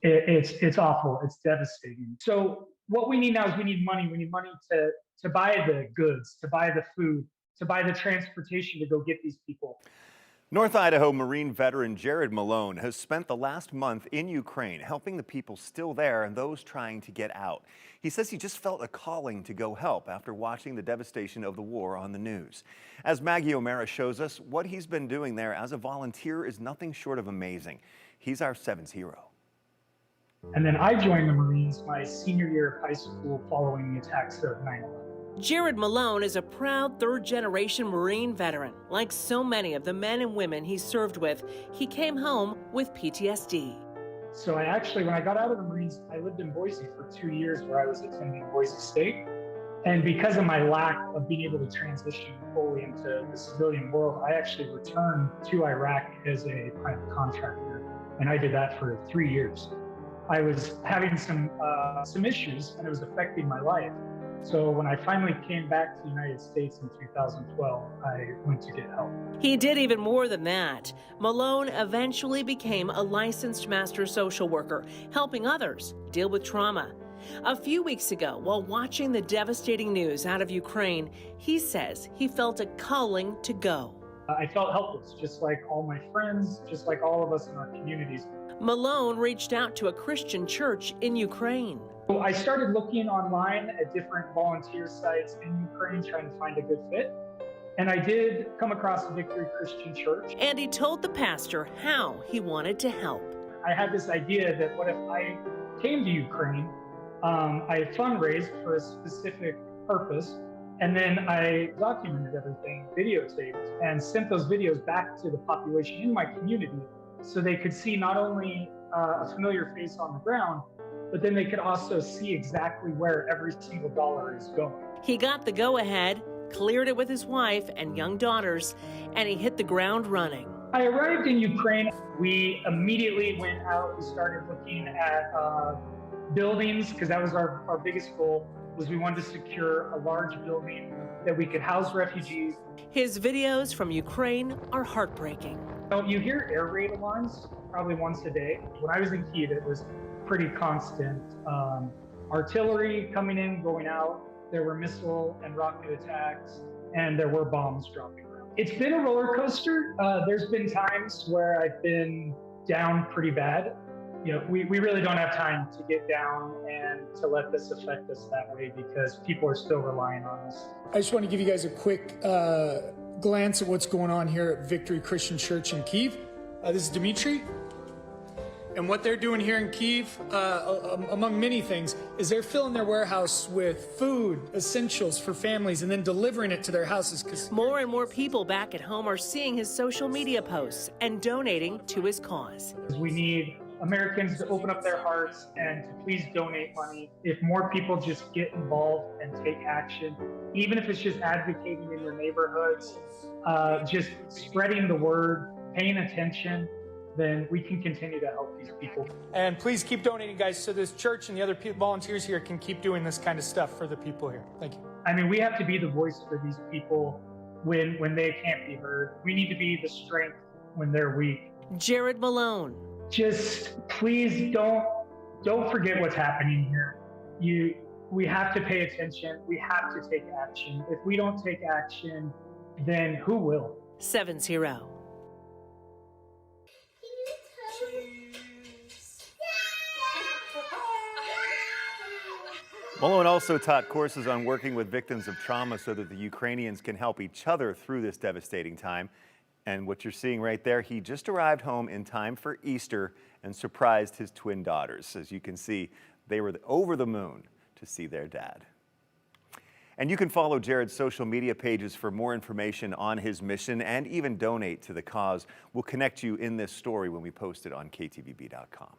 It's awful. It's devastating. So what we need now is we need money. We need money to buy the goods, to buy the food, to buy the transportation to go get these people. North Idaho Marine veteran Jared Malone has spent the last month in Ukraine helping the people still there and those trying to get out. He says he just felt a calling to go help after watching the devastation of the war on the news. As Maggie O'Mara shows us, what he's been doing there as a volunteer is nothing short of amazing. He's our 7's hero. And then I joined the Marines my senior year of high school following the attacks of 9/11. Jared Malone is a proud third-generation Marine veteran. Like so many of the men and women he served with, he came home with PTSD. So when I got out of the Marines, I lived in Boise for 2 years where I was attending Boise State. And because of my lack of being able to transition fully into the civilian world, I actually returned to Iraq as a private contractor. And I did that for 3 years. I was having some issues and it was affecting my life. So when I finally came back to the United States in 2012, I went to get help. He did even more than that. Malone eventually became a licensed master social worker, helping others deal with trauma. A few weeks ago, while watching the devastating news out of Ukraine, he says he felt a calling to go. I felt helpless, just like all my friends, just like all of us in our communities. Malone reached out to a Christian church in Ukraine. So I started looking online at different volunteer sites in Ukraine, trying to find a good fit. And I did come across Victory Christian Church. And he told the pastor how he wanted to help. I had this idea that what if I came to Ukraine, I fundraised for a specific purpose, and then I documented everything, videotaped, and sent those videos back to the population in my community so they could see not only a familiar face on the ground, but then they could also see exactly where every single dollar is going. He got the go-ahead, cleared it with his wife and young daughters, and he hit the ground running. I arrived in Ukraine. We immediately went out and started looking at buildings, because that was our biggest goal, was we wanted to secure a large building that we could house refugees. His videos from Ukraine are heartbreaking. So you hear air raid alarms probably once a day. When I was in Kyiv, it was pretty constant. Artillery coming in, going out. There were missile and rocket attacks, and there were bombs dropping around. It's been a roller coaster. There's been times where I've been down pretty bad. You know, we really don't have time to get down and to let this affect us that way because people are still relying on us. I just want to give you guys a quick glance at what's going on here at Victory Christian Church in Kyiv. This is Dimitri. And what they're doing here in Kyiv, among many things, is they're filling their warehouse with food, essentials for families, and then delivering it to their houses. More and more people back at home are seeing his social media posts and donating to his cause. We need Americans to open up their hearts and to please donate money. If more people just get involved and take action, even if it's just advocating in your neighborhoods, just spreading the word, paying attention, then we can continue to help these people. And please keep donating, guys, so this church and the other volunteers here can keep doing this kind of stuff for the people here. Thank you. I mean, we have to be the voice for these people when they can't be heard. We need to be the strength when they're weak. Jared Malone. Just please don't forget what's happening here. We have to pay attention. We have to take action. If we don't take action, then who will? 7's hero. Malone also taught courses on working with victims of trauma so that the Ukrainians can help each other through this devastating time. And what you're seeing right there, he just arrived home in time for Easter and surprised his twin daughters. As you can see, they were over the moon to see their dad. And you can follow Jared's social media pages for more information on his mission and even donate to the cause. We'll connect you in this story when we post it on KTVB.com.